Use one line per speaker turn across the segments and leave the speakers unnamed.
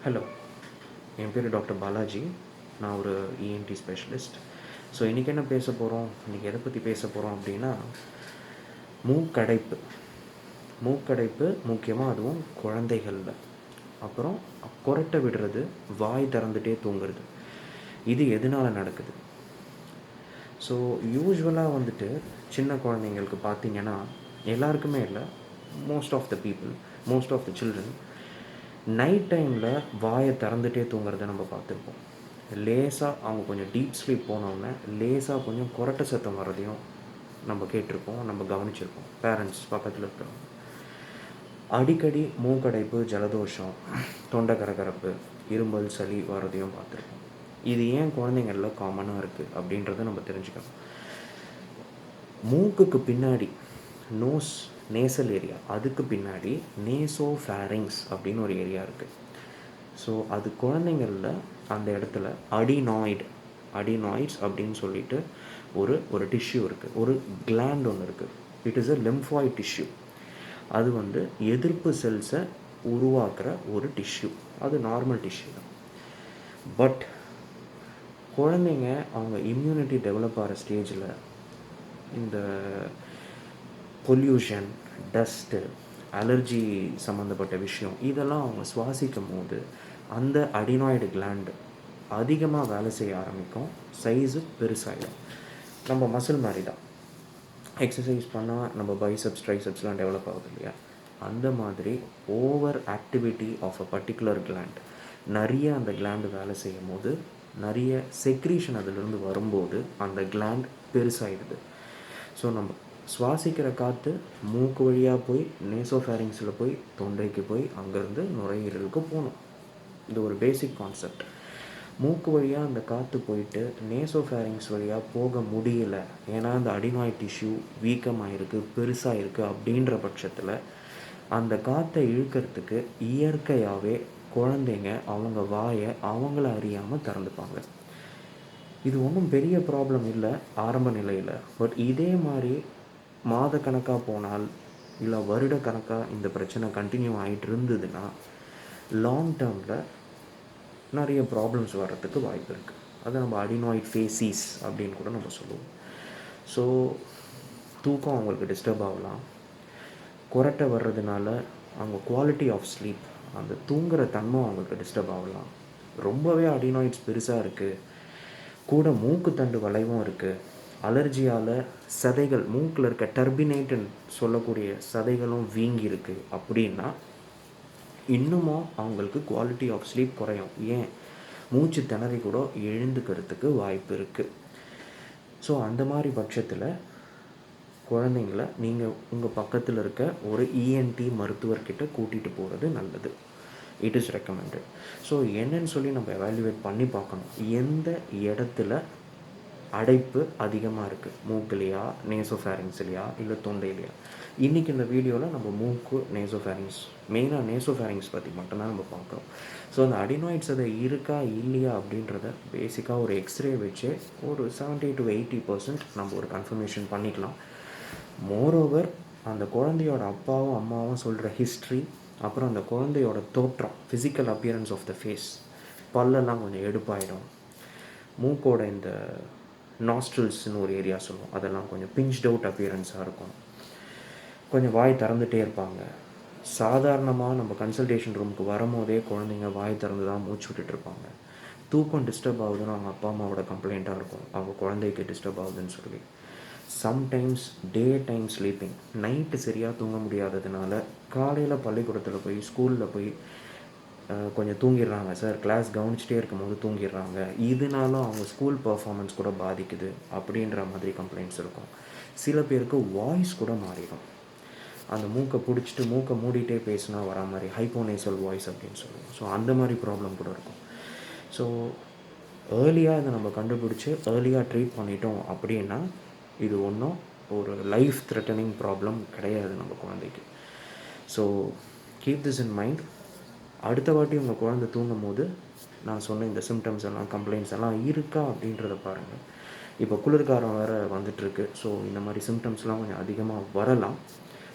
Hello, என் பேர் doctor Balaji. நான் ஒரு இஎன்டி ஸ்பெஷலிஸ்ட். ஸோ இன்றைக்கி என்ன பேச போகிறோம், இன்றைக்கி எதை பற்றி பேச போகிறோம் அப்படின்னா, மூக்கடைப்பு. மூக்கடைப்பு முக்கியமாக அதுவும் குழந்தைகளில். அப்புறம் கொரட்டை விடுறது, வாய் திறந்துட்டே தூங்குறது. இது எதனால் நடக்குது? ஸோ யூஸ்வலாக வந்துட்டு சின்ன குழந்தைங்களுக்கு பார்த்திங்கன்னா, எல்லாருக்குமே இல்லை, most of the people, most of the children night டைமில் வாயை திறந்துட்டே தூங்குறத நம்ம பார்த்துருப்போம். லேசாக அவங்க கொஞ்சம் டீப் ஸ்லீப் போனோடனே லேசாக கொஞ்சம் கொரட்டை சத்தம் வர்றதையும் நம்ம கேட்டிருப்போம், நம்ம கவனிச்சிருப்போம். பேரண்ட்ஸ் பக்கத்தில் இருக்கிறவங்க அடிக்கடி மூக்கடைப்பு, ஜலதோஷம், தொண்டை கரகரப்பு, இருமல், சளி வர்றதையும் பார்த்துருப்போம். இது ஏன் குழந்தைங்களில் காமனாக இருக்குது அப்படின்றத நம்ம தெரிஞ்சுக்கணும். மூக்குக்கு பின்னாடி நேசல் ஏரியா, அதுக்கு பின்னாடி நேசோஃபேரிங்ஸ் அப்படின்னு ஒரு ஏரியா இருக்குது. ஸோ அது குழந்தைங்களில் அந்த இடத்துல அடினாய்ட்ஸ் அப்படின்னு சொல்லிட்டு ஒரு டிஷ்யூ இருக்குது, ஒரு கிளாண்ட் ஒன்று இருக்குது. It is a lymphoid tissue. அது எதிர்ப்பு செல்ஸை உருவாக்குற ஒரு டிஷ்யூ. அது நார்மல் டிஷ்யூ தான். பட் குழந்தைங்க அவங்க இம்யூனிட்டி டெவலப் ஆகிற ஸ்டேஜில் இந்த பொல்யூஷன், டஸ்ட்டு, அலர்ஜி சம்மந்தப்பட்ட விஷயம் இதெல்லாம் அவங்க சுவாசிக்கும் போது அந்த அடினாய்டு கிளாண்டு அதிகமாக வேலை செய்ய ஆரம்பிக்கும். சைஸு பெருசாகிடும். நம்ம மசில் மாதிரி தான். எக்ஸசைஸ் பண்ணால் நம்ம பைசப்ஸ், ட்ரைசப்ஸ்லாம் டெவலப் ஆகுது இல்லையா? அந்த மாதிரி over activity of a particular gland, நிறைய அந்த கிளாண்டு வேலை செய்யும் போது நிறைய செக்ரீஷன் அதிலிருந்து வரும்போது அந்த கிளாண்ட் பெருசாகிடுது. ஸோ நம்ம சுவாசிக்கிற காற்று மூக்கு வழியாக போய் நேசோஃபேரிங்ஸில் போய் தொண்டைக்கு போய் அங்கேருந்து நுரையீரலுக்கு போகணும். இது ஒரு பேசிக் கான்செப்ட். மூக்கு வழியாக அந்த காற்று போயிட்டு நேசோஃபேரிங்ஸ் வழியாக போக முடியல, ஏன்னா அந்த அடினாய்ட் டிஷ்யூ வீக்கமாக இருக்குது, பெருசாக இருக்குது. அப்படின்ற பட்சத்தில் அந்த காற்றை இழுக்கிறதுக்கு இயற்கையாகவே குழந்தைங்க அவங்க வாயை அவங்கள அறியாமல் திறந்துப்பாங்க. இது ஒன்றும் பெரிய ப்ராப்ளம் இல்லை ஆரம்ப நிலையில். பட் இதே மாதிரி மாதக்கணக்காக போனால் இல்லை வருடக்கணக்காக இந்த பிரச்சனை கண்டினியூ ஆகிட்டு இருந்ததுன்னா லாங் டேர்மில் நிறைய ப்ராப்ளம்ஸ் வர்றதுக்கு வாய்ப்பு இருக்குது. அதை நம்ம அடினாய்ட் ஃபேசிஸ் அப்படின்னு கூட நம்ம சொல்லுவோம். ஸோ தூக்கம் அவங்களுக்கு டிஸ்டர்ப் ஆகலாம். கொரட்டை வர்றதுனால அவங்க குவாலிட்டி ஆஃப் ஸ்லீப், அந்த தூங்குகிற தன்மை அவங்களுக்கு டிஸ்டர்ப் ஆகலாம். ரொம்பவே அடினாய்ட்ஸ் பெருசாக இருக்குது, கூட மூக்கு தண்டு வளைவும் இருக்குது, அலர்ஜியால் சதைகள், மூக்கில் இருக்க டர்பினேட்டுன்னு சொல்லக்கூடிய சதைகளும் வீங்கி இருக்குது அப்படின்னா இன்னமும் அவங்களுக்கு குவாலிட்டி ஆஃப் ஸ்லீப் குறையும். ஏன், மூச்சு திணறி கூட எழுந்துக்கிறதுக்கு வாய்ப்பு இருக்குது. ஸோ அந்த மாதிரி பட்சத்தில் குழந்தைங்கள நீங்கள் உங்கள் பக்கத்தில் இருக்க ஒரு இஎன்டி மருத்துவர்கிட்ட கூட்டிகிட்டு போகிறது நல்லது. It is recommended. ஸோ என்னன்னு சொல்லி நம்ம எவாலுவேட் பண்ணி பார்க்கணும். எந்த இடத்துல அடைப்பு அதிகமாக இருக்குது, மூக்குலையா, நேசோஃபேரிங்ஸ்லையா, இல்லை தொண்டையிலையா? இன்றைக்கி இந்த வீடியோவில் நம்ம மூக்கு, நேசோஃபேரிங்ஸ், மெயினாக நேசோஃபேரிங்ஸ் பற்றி மட்டும்தான் நம்ம பார்க்குறோம். ஸோ அந்த அடினாய்ட்ஸ் அதை இருக்கா இல்லையா அப்படின்றத பேசிக்காக ஒரு எக்ஸ்ரே வச்சு ஒரு 70 to 80% நம்ம ஒரு கன்ஃபர்மேஷன் பண்ணிக்கலாம். மோரோவர் அந்த குழந்தையோட அப்பாவும் அம்மாவும் சொல்கிற ஹிஸ்ட்ரி, அப்புறம் அந்த குழந்தையோட தோற்றம், physical appearance of the face, பல்லெல்லாம் கொஞ்சம் எடுப்பாயிடும், மூக்கோட இந்த நாஸ்ட்ரில்ஸ்னு ஒரு ஏரியா சொல்லுவோம், அதெல்லாம் கொஞ்சம் பிஞ்ச்ட் அவுட் அப்பியரன்ஸாக இருக்கும், கொஞ்சம் வாய் திறந்துகிட்டே இருப்பாங்க. சாதாரணமாக நம்ம கன்சல்டேஷன் ரூமுக்கு வரும்போதே குழந்தைங்க வாய் திறந்து தான் மூச்சு விட்டுட்ருப்பாங்க. தூக்கம் டிஸ்டர்ப் ஆகுதுன்னு அவங்க அப்பா அம்மாவோட கம்ப்ளைண்ட்டாக இருக்கும், அவங்க குழந்தைக்கு டிஸ்டர்ப் ஆகுதுன்னு சொல்லி. Sometimes day time sleeping, night சரியாக தூங்க முடியாததுனால காலையில் பள்ளிக்கூடத்தில் போய் ஸ்கூலில் போய் கொஞ்சம் தூங்கிடுறாங்க சார், கிளாஸ் கவனிச்சிட்டே இருக்கும் போது தூங்கிடுறாங்க, இதனாலும் அவங்க ஸ்கூல் பர்ஃபார்மன்ஸ் கூட பாதிக்குது அப்படின்ற மாதிரி கம்ப்ளைண்ட்ஸ் இருக்கும். சில பேருக்கு வாய்ஸ் கூட மாறிடும். அந்த மூக்கை பிடிச்சிட்டு மூக்கை மூடிட்டே பேசினா வரா மாதிரி ஹைப்போனேசல் வாய்ஸ் அப்படின்னு சொல்லுவோம். ஸோ அந்த மாதிரி ப்ராப்ளம் கூட இருக்கும். ஸோ ஏர்லியாக இதை நம்ம கண்டுபிடிச்சி ஏர்லியாக ட்ரீட் பண்ணிட்டோம் அப்படின்னா இது ஒன்றும் ஒரு லைஃப் த்ரெட்டனிங் ப்ராப்ளம் கிடையாது நம்ம குழந்தைக்கு. So keep this in mind. அடுத்த வாட்டி உங்கள் குழந்தை தூங்கும் போது நான் சொன்ன இந்த சிம்டம்ஸ் எல்லாம், கம்ப்ளைண்ட்ஸ் எல்லாம் இருக்கா அப்படின்றத பாருங்கள். இப்போ குளிர்காலம் வேறு வந்துட்டுருக்கு. ஸோ இந்த மாதிரி சிம்டம்ஸ்லாம் கொஞ்சம் அதிகமாக வரலாம்.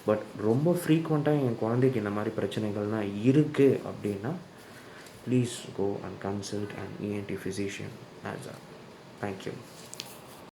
பட் ரொம்ப ஃப்ரீக்வெண்ட்டாக என் குழந்தைக்கு இந்த மாதிரி பிரச்சனைகள்லாம் இருக்குது அப்படின்னா please go and consult an ENT physician as well. Thank you.